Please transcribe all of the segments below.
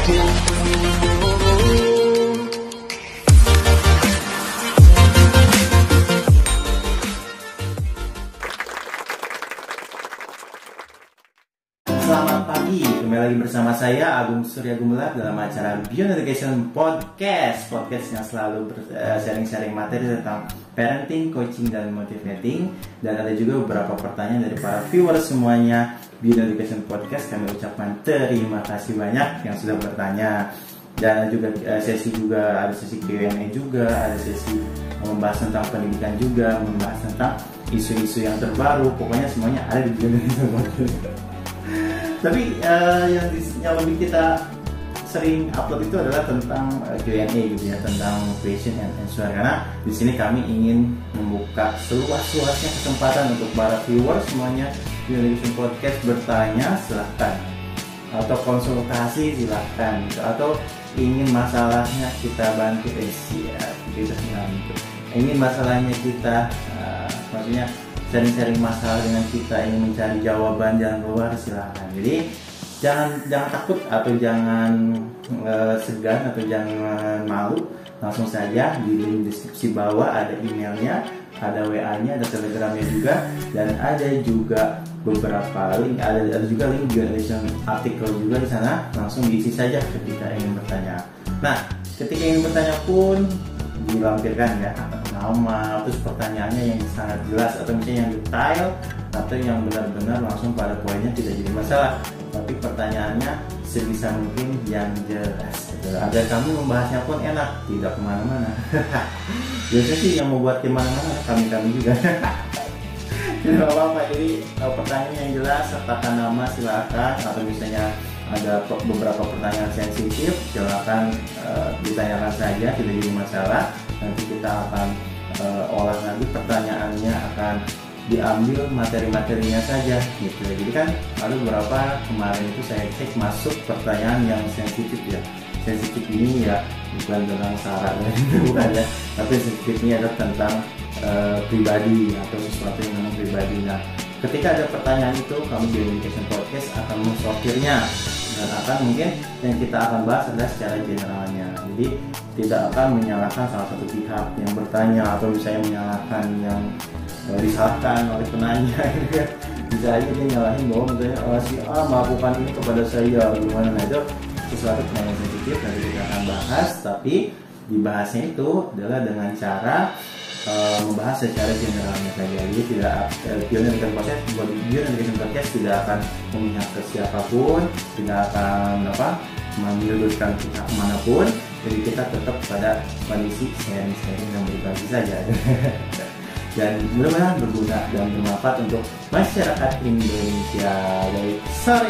Selamat pagi, kembali lagi bersama saya Agung Surya Gumelar dalam acara Beyond Education Podcast yang selalu sharing-sharing materi tentang parenting, coaching, dan motivating. Dan ada juga beberapa pertanyaan dari para viewers semuanya. Beyond Education Podcast, kami ucapkan terima kasih banyak yang sudah bertanya. Dan juga ada sesi Q&A juga, ada sesi membahas tentang pendidikan juga, membahas tentang isu-isu yang terbaru. Pokoknya semuanya ada di Beyond Education Podcast. Tapi yang lebih kita sering upload itu adalah tentang Q&A gitu ya, tentang question and answer, karena di sini kami ingin membuka seluas-luasnya kesempatan untuk para viewers semuanya di Education Podcast bertanya, silahkan, atau konsultasi silahkan, atau ingin masalahnya kita bantu ingin masalahnya kita maksudnya sharing-sharing masalah dengan kita, ingin mencari jawaban jalan keluar, silahkan. Jadi jangan takut atau jangan segan atau jangan malu, langsung saja di link deskripsi bawah ada emailnya, ada WA-nya, ada Telegramnya juga, dan ada juga beberapa link, ada juga link artikel juga di sana, langsung diisi saja ketika ingin bertanya. Nah, ketika ingin bertanya pun dilampirkan ya nama, terus pertanyaannya yang sangat jelas atau misalnya yang detail atau yang benar-benar langsung pada poinnya, tidak jadi masalah, tapi pertanyaannya sebisa mungkin yang jelas gitu, agar kami membahasnya pun enak, tidak kemana-mana. Biasanya sih yang membuat kemana-mana kami juga. Tidak apa-apa, jadi pertanyaan yang jelas, sertakan nama silakan, atau misalnya ada beberapa pertanyaan sensitif, silakan ditanyakan saja, tidak jadi masalah. Nanti kita akan olah lagi pertanyaannya, akan diambil materi-materinya saja gitu. Jadi kan ada beberapa kemarin itu saya cek masuk pertanyaan yang sensitif ya. Sensitif ini ya bukan tentang sara bukan ya, tapi sensitif ini adalah tentang pribadi atau sesuatu yang memang pribadi. Nah, ketika ada pertanyaan itu, kami di Education Podcast akan mensortirnya dan akan mungkin yang kita akan bahas adalah secara generalnya. Jadi tidak akan menyalahkan salah satu pihak yang bertanya, atau misalnya menyalahkan yang disalahkan oleh penanya gitu kan. Bisa aja dia nyalahin bahwa misalnya si A melakukan ini kepada saya gimana. Nah, itu sesuatu yang sensitif, nanti kita akan bahas, tapi dibahasnya itu adalah dengan cara membahas secara generalnya saja. Jadi tidak Beyond Education Podcast tidak akan memihak ke siapapun, tidak akan menyudutkan pihak manapun. Jadi kita tetap pada kondisi sharing dan berbagi saja. Dan mudah-mudahan berguna dan bermanfaat untuk masyarakat Indonesia. Dari sore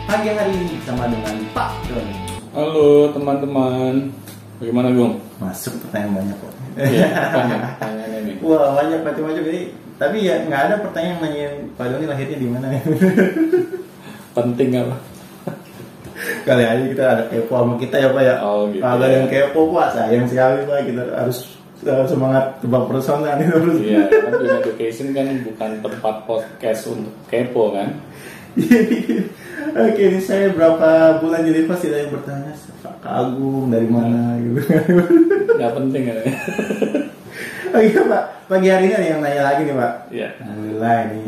pagi hari ini bersama dengan Pak Doni. Halo teman-teman, bagaimana Gung? Masuk pertanyaan banyak kok. Iya, banyak pertanyaannya nih. Wah, banyak macam-macam ini. Tapi ya nggak ada pertanyaan nanyain Pak Doni lahirnya di mana. Penting apa? Kali aja kita ada kepo sama kita ya Pak ya. Oh gitu. Ada yang kepo Pak, sayang sekali Pak, kita harus semangat tebak personal ini terus. Iya, kan Beyond Education kan bukan tempat podcast untuk kepo kan? Oke, ini saya berapa bulan jadi pas tidak yang bertanya Pak Agung dari mana gitu. Nggak penting kan? Oh iya Pak, pagi hari ini ada yang nanya lagi nih Pak. Iya. Alhamdulillah ini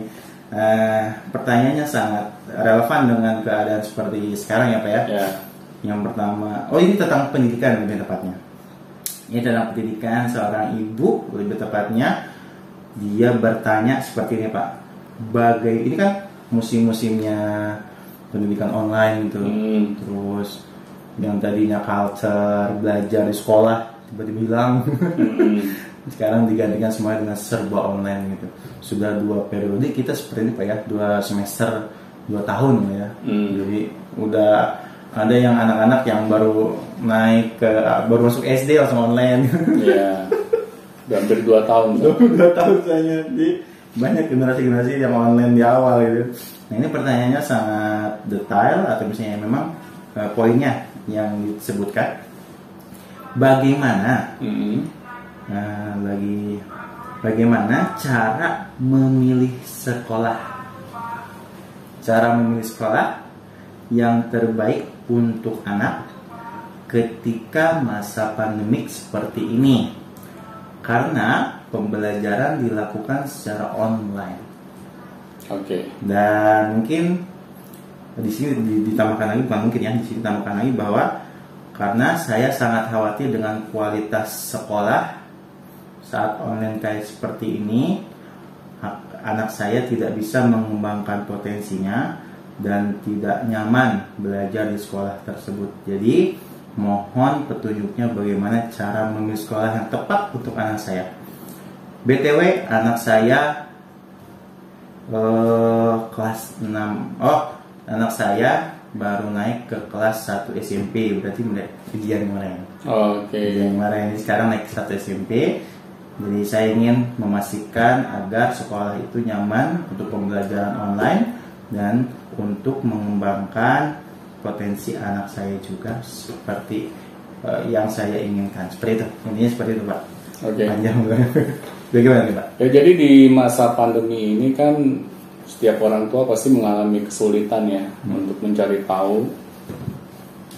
pertanyaannya sangat relevan dengan keadaan seperti sekarang ya Pak ya. Ya. Yang pertama, ini tentang pendidikan lebih tepatnya. Ini tentang pendidikan seorang ibu, lebih tepatnya dia bertanya seperti ini Pak. Ini kan musim-musimnya pendidikan online gitu. Terus yang tadinya culture belajar di sekolah tiba-tiba hilang. Sekarang digantikan semuanya dengan serba online gitu. Sudah 2 periode kita seperti ini Pak ya, 2 semester 2 tahun ya. Jadi udah ada yang anak-anak yang baru masuk SD langsung online. Iya. Hampir 2 tahun. 2 tahun saya. Jadi banyak generasi-generasi yang online di awal gitu. Nah, ini pertanyaannya sangat detail, atau misalnya memang poinnya yang disebutkan. Bagaimana? Bagaimana cara memilih sekolah? Cara memilih sekolah yang terbaik untuk anak ketika masa pandemik seperti ini, karena pembelajaran dilakukan secara online. Oke. Dan mungkin di sini ditambahkan lagi, bukan mungkin ya, di sini ditambahkan lagi bahwa karena saya sangat khawatir dengan kualitas sekolah saat online kayak seperti ini, anak saya tidak bisa mengembangkan potensinya dan tidak nyaman belajar di sekolah tersebut. Jadi mohon petunjuknya bagaimana cara memilih sekolah yang tepat untuk anak saya. BTW anak saya kelas 6. Anak saya baru naik ke kelas 1 SMP, berarti ujian kemarin. Oke. Ujian kemarin, sekarang naik ke 1 SMP. Jadi saya ingin memastikan agar sekolah itu nyaman untuk pembelajaran online dan untuk mengembangkan potensi anak saya juga seperti yang saya inginkan. Seperti itu, intinya seperti itu, Pak. Oke. Panjang banget. Bagaimana nih, Pak? Ya, jadi di masa pandemi ini kan setiap orang tua pasti mengalami kesulitan ya untuk mencari tahu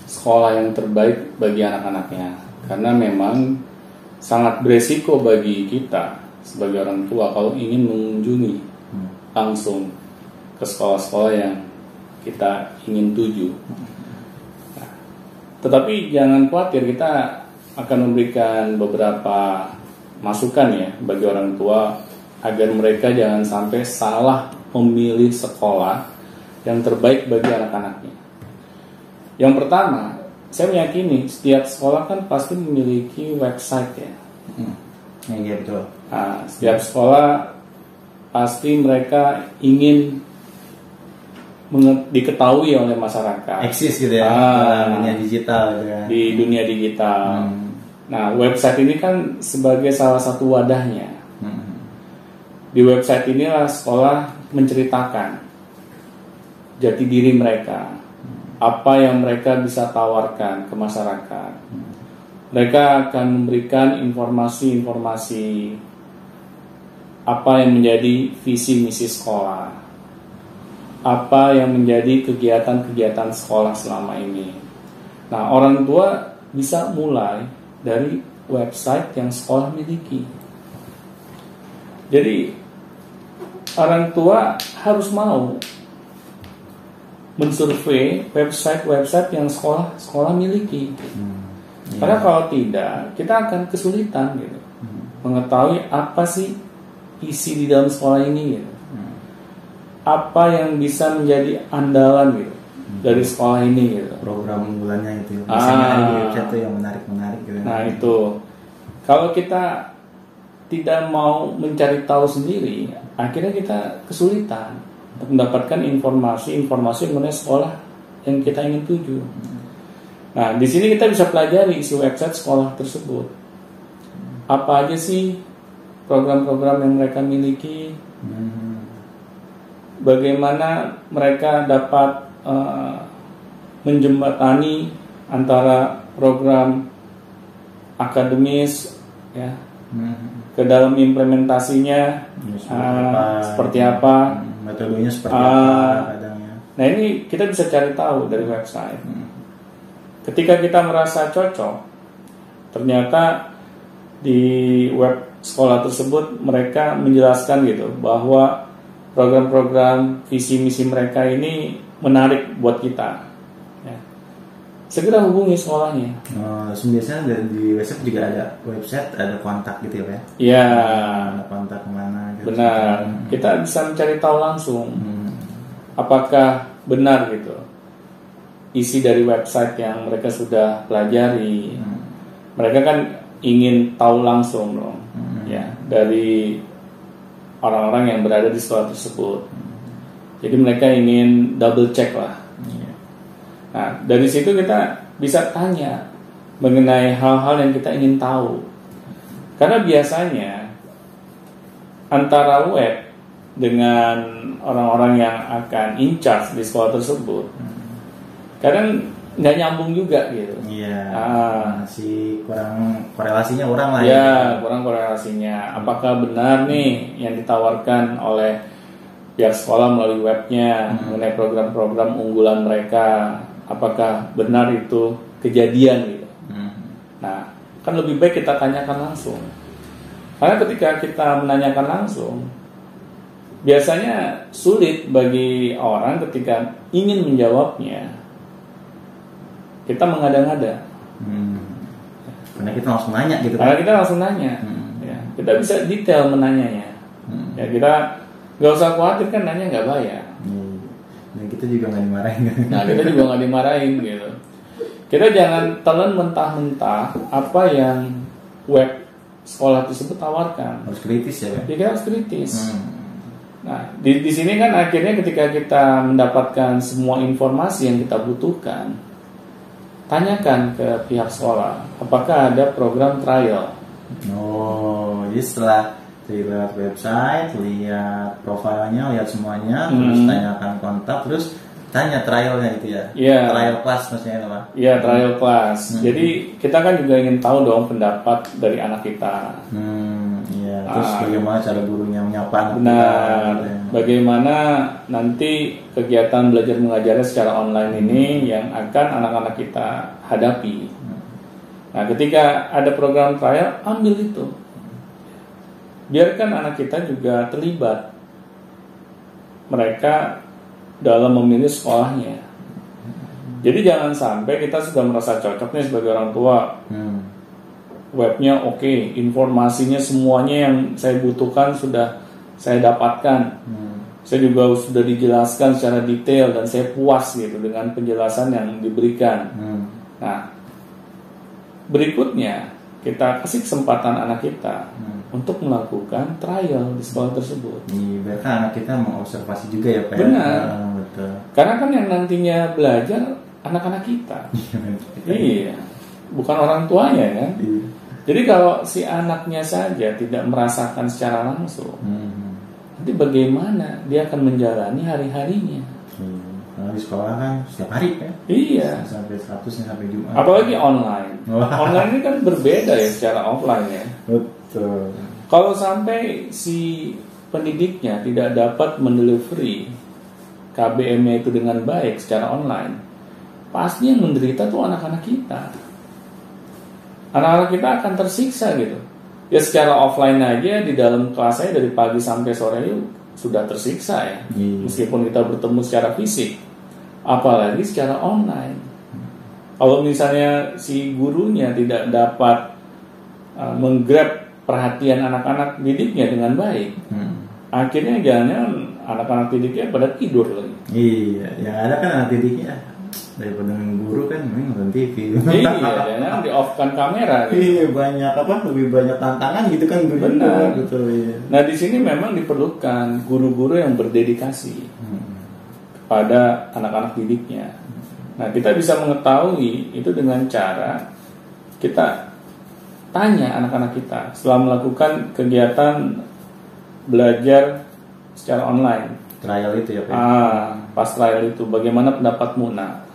sekolah yang terbaik bagi anak-anaknya, karena memang sangat beresiko bagi kita sebagai orang tua kalau ingin mengunjungi langsung ke sekolah-sekolah yang kita ingin tuju. Nah, tetapi jangan khawatir, kita akan memberikan beberapa masukan ya bagi orang tua agar mereka jangan sampai salah memilih sekolah yang terbaik bagi anak-anaknya. Yang pertama, saya meyakini setiap sekolah kan pasti memiliki website ya. Iya betul. Nah, setiap sekolah pasti mereka ingin diketahui oleh masyarakat. Eksis gitu ya, dunia digital gitu ya. Di dunia digital. Nah, website ini kan sebagai salah satu wadahnya. Di website inilah sekolah menceritakan jati diri mereka, apa yang mereka bisa tawarkan ke masyarakat. Mereka akan memberikan informasi-informasi apa yang menjadi visi misi sekolah, apa yang menjadi kegiatan-kegiatan sekolah selama ini. Nah, orang tua bisa mulai dari website yang sekolah miliki. Jadi orang tua harus mau mensurvei website-website yang sekolah miliki. Karena kalau tidak, kita akan kesulitan gitu mengetahui apa sih isi di dalam sekolah ini gitu. Apa yang bisa menjadi andalan gitu dari sekolah ini gitu. Program unggulannya itu. Misalnya ada di website tuh yang menarik gitu. Nah, itu. Kalau kita tidak mau mencari tahu sendiri, akhirnya kita kesulitan untuk mendapatkan informasi mengenai sekolah yang kita ingin tuju. Nah, di sini kita bisa pelajari isi website sekolah tersebut. Apa aja sih program-program yang mereka miliki? Bagaimana mereka dapat menjembatani antara program akademis ya ke dalam implementasinya seperti apa, metodenya seperti apa kadangnya. Nah, ini kita bisa cari tahu dari website. Ketika kita merasa cocok, ternyata di web sekolah tersebut mereka menjelaskan gitu bahwa program-program visi misi mereka ini menarik buat kita. Ya. Segera hubungi sekolahnya. Biasanya di website juga ada ada kontak gitu ya? Iya. Ada kontak kemana? Gitu. Benar. Kita bisa mencari tahu langsung apakah benar gitu isi dari website yang mereka sudah pelajari. Mereka kan ingin tahu langsung dong, ya, dari orang-orang yang berada di sekolah tersebut. Jadi mereka ingin double check lah. Nah, dari situ kita bisa tanya mengenai hal-hal yang kita ingin tahu. Karena biasanya antara web dengan orang-orang yang akan in charge di sekolah tersebut kadang nggak nyambung juga gitu. Iya. Masih kurang korelasinya orang lah. Ya, kurang korelasinya. Apakah benar nih yang ditawarkan oleh pihak sekolah melalui webnya mengenai program-program unggulan mereka, apakah benar itu kejadian gitu. Nah, kan lebih baik kita tanyakan langsung. Karena ketika kita menanyakan langsung, biasanya sulit bagi orang ketika ingin menjawabnya. Kita mengada-ngada. Karena kita langsung nanya gitu Karena kita langsung nanya. Ya, kita bisa detail menanyanya. Ya, kita nggak usah khawatir kan nanya nggak bayar. Dan kita juga nggak dimarahin. Nah, kita juga nggak dimarahin gitu. Kita jangan telan mentah-mentah apa yang web sekolah tersebut tawarkan. Harus kritis ya, Pak? Jadi kita harus kritis. Nah, di sini kan akhirnya ketika kita mendapatkan semua informasi yang kita butuhkan, tanyakan ke pihak sekolah, apakah ada program trial. Oh, jadi setelah lihat website, lihat profilnya, lihat semuanya, terus tanyakan kontak, terus tanya trialnya itu ya? Iya. Trial class maksudnya itu, Pak? Iya, trial class. Jadi kita kan juga ingin tahu dong pendapat dari anak kita. Iya. Terus bagaimana cara gurunya menyapa anak Benar. kita? Gitu ya. Bagaimana nanti kegiatan belajar mengajarnya secara online ini yang akan anak-anak kita hadapi. Nah, ketika ada program trial, ambil itu. Biarkan anak kita juga terlibat. Mereka dalam memilih sekolahnya. Jadi jangan sampai kita sudah merasa cocok nih sebagai orang tua. Webnya oke, informasinya semuanya yang saya butuhkan sudah saya dapatkan. Saya juga sudah dijelaskan secara detail dan saya puas gitu dengan penjelasan yang diberikan. Nah, berikutnya kita kasih kesempatan anak kita untuk melakukan trial di sekolah tersebut. Iya, biarkan anak kita mengobservasi juga ya, Pak. Benar. Betul. Karena kan yang nantinya belajar anak-anak kita. Iya, bukan orang tuanya kan. Iya. Jadi kalau si anaknya saja tidak merasakan secara langsung, nanti bagaimana dia akan menjalani hari-harinya? Kalau di sekolah kan setiap hari kan? Iya. Sampai statusnya sampai Jumat. Apalagi online. Wah. Online ini kan berbeda ya secara offline ya. Betul. Kalau sampai si pendidiknya tidak dapat mendelivery KBM-nya itu dengan baik secara online, pasti yang menderita tuh anak-anak kita. Anak-anak kita akan tersiksa gitu. Ya secara offline aja di dalam kelas saya dari pagi sampai sore itu sudah tersiksa ya. Meskipun kita bertemu secara fisik, apalagi secara online. Kalau misalnya si gurunya tidak dapat menggrab perhatian anak-anak didiknya dengan baik, akhirnya jangan anak-anak didiknya pada tidur lagi. Iya, yang ada kan anak didiknya daripada guru kan nonton TV. Iya, jangan di off kan kamera. Gitu. Iya, banyak lebih banyak tantangan gitu kan. Benar. Betul. Iya. Nah di sini memang diperlukan guru-guru yang berdedikasi kepada anak-anak didiknya. Nah kita bisa mengetahui itu dengan cara kita tanya anak-anak kita setelah melakukan kegiatan belajar secara online. Trial itu ya Pak? Pas trial itu bagaimana pendapatmu nak?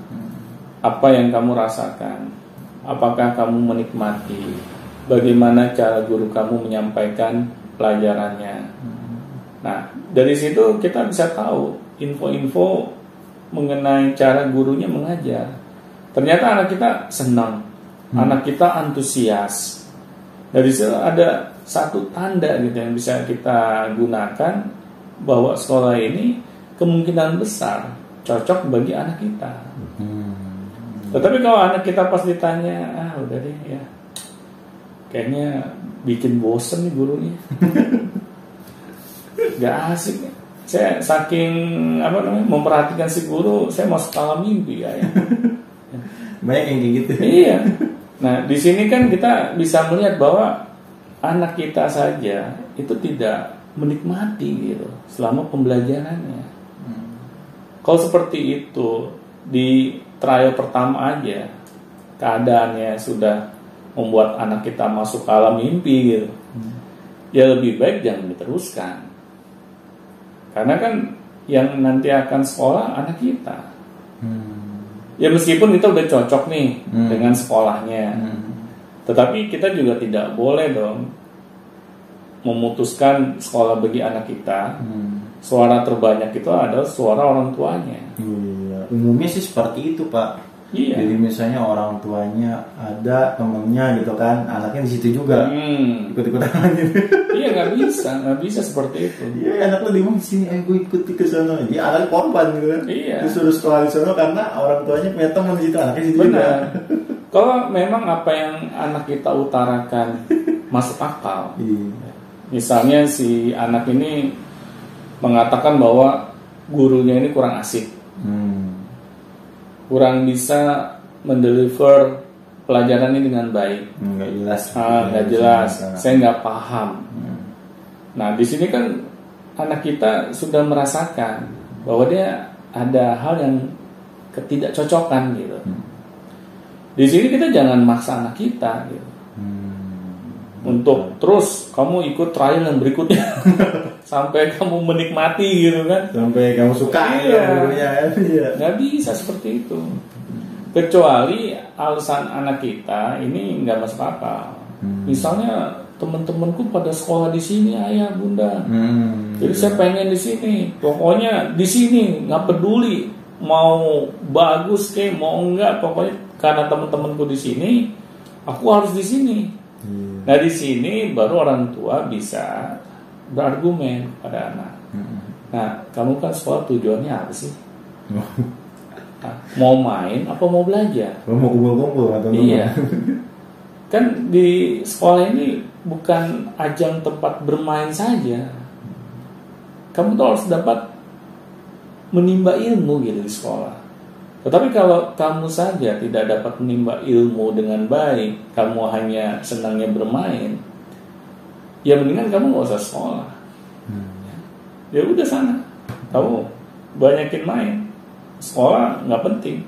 Apa yang kamu rasakan? Apakah kamu menikmati? Bagaimana cara guru kamu menyampaikan pelajarannya? Nah dari situ kita bisa tahu info-info mengenai cara gurunya mengajar. Ternyata anak kita senang, anak kita antusias. Dari situ ada satu tanda gitu yang bisa kita gunakan bahwa sekolah ini kemungkinan besar cocok bagi anak kita. Tetapi kalau anak kita pas ditanya, udah deh ya, kayaknya bikin bosen nih gurunya, gak asik. Saya saking memperhatikan si guru, saya mau sekala mimpi ya. Banyak yang kayak gitu. Iya. Nah di sini kan kita bisa melihat bahwa anak kita saja itu tidak menikmati gitu selama pembelajarannya. Kalau seperti itu di trial pertama aja keadaannya sudah membuat anak kita masuk ke alam mimpi gitu, ya lebih baik jangan diteruskan. Karena kan yang nanti akan sekolah anak kita. Ya meskipun kita udah cocok nih dengan sekolahnya, tetapi kita juga tidak boleh dong memutuskan sekolah bagi anak kita suara terbanyak itu adalah suara orang tuanya. Iya, umumnya sih seperti itu, Pak. Iya. Jadi misalnya orang tuanya ada temennya gitu kan, anaknya di situ juga ikut-ikutan gitu. Iya, nggak bisa seperti itu. Iya, anak lo di sini, gue ikut ke sana. Dia anak korban gitu kan. Iya. Disuruh sekolah di sana karena orang tuanya punya teman di situ, anaknya di situ juga. Benar. Kalau memang apa yang anak kita utarakan masuk akal. Iya. Misalnya si anak ini mengatakan bahwa gurunya ini kurang asik. Kurang bisa mendeliver pelajaran ini dengan baik. Nggak jelas. Nggak jelas. Saya nggak paham. Nah, di sini kan anak kita sudah merasakan bahwa dia ada hal yang ketidakcocokan gitu. Di sini kita jangan maksa anak kita gitu. Untuk terus kamu ikut trial yang berikutnya sampai kamu menikmati gitu kan, sampai kamu suka. Iya. Nggak bisa seperti itu, kecuali alasan anak kita ini nggak masuk akal. Misalnya teman-temanku pada sekolah di sini, ayah bunda, jadi saya pengen di sini, pokoknya di sini, nggak peduli mau bagus ke mau enggak, pokoknya karena teman-temanku di sini aku harus di sini. Nah, di sini baru orang tua bisa berargumen pada anak. Nah, kamu kan sekolah tujuannya apa sih? Nah, mau main apa mau belajar? Mau kumpul-kumpul atau iya. Kan di sekolah ini bukan ajang tempat bermain saja. Kamu tuh harus dapat menimba ilmu gitu di sekolah. Tetapi kalau kamu saja tidak dapat menimba ilmu dengan baik, kamu hanya senangnya bermain, ya mendingan kamu nggak usah sekolah. Ya udah sana, kamu banyakin main, sekolah nggak penting.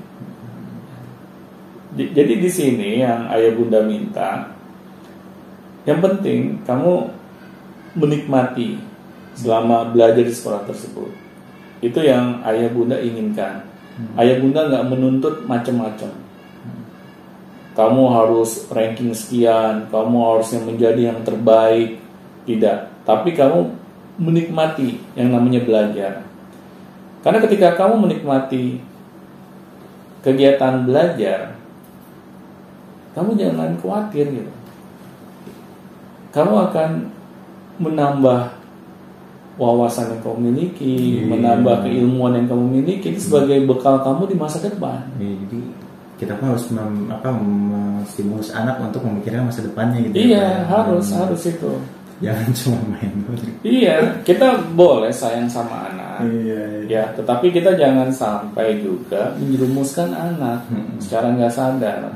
Jadi di sini yang ayah bunda minta, yang penting kamu menikmati selama belajar di sekolah tersebut. Itu yang ayah bunda inginkan. Ayah bunda nggak menuntut macam-macam. Kamu harus ranking sekian, kamu harusnya menjadi yang terbaik, tidak. Tapi kamu menikmati yang namanya belajar. Karena ketika kamu menikmati kegiatan belajar, kamu jangan khawatir gitu. Kamu akan menambah wawasan yang kamu miliki, menambah keilmuan yang kamu miliki, itu sebagai bekal kamu di masa depan. Jadi kita pun harus menstimulus anak untuk memikirkan masa depannya gitu. Iya, harus itu. Jangan cuma main. Iya, kita boleh sayang sama anak. Iya. Ya, tetapi kita jangan sampai juga menjerumuskan anak secara nggak sadar.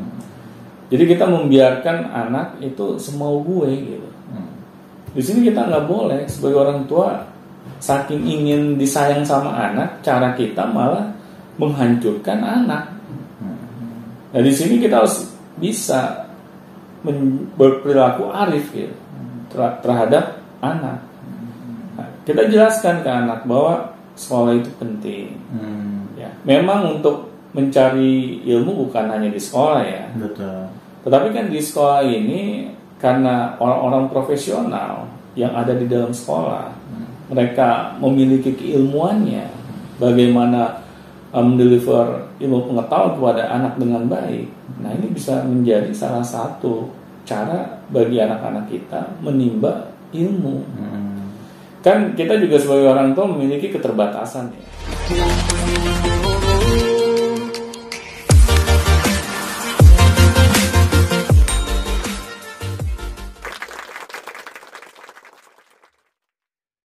Jadi kita membiarkan anak itu semau gue gitu. Di sini kita nggak boleh sebagai orang tua, saking ingin disayang sama anak, cara kita malah menghancurkan anak. Nah, di sini kita harus bisa berperilaku arif gitu terhadap anak. Nah, kita jelaskan ke anak bahwa sekolah itu penting. Ya, memang untuk mencari ilmu bukan hanya di sekolah ya. Betul. Tetapi kan di sekolah ini karena orang-orang profesional yang ada di dalam sekolah, mereka memiliki keilmuannya, bagaimana mendeliver ilmu pengetahuan kepada anak dengan baik. Nah, ini bisa menjadi salah satu cara bagi anak-anak kita menimba ilmu. Kan kita juga sebagai orang tua memiliki keterbatasan ya.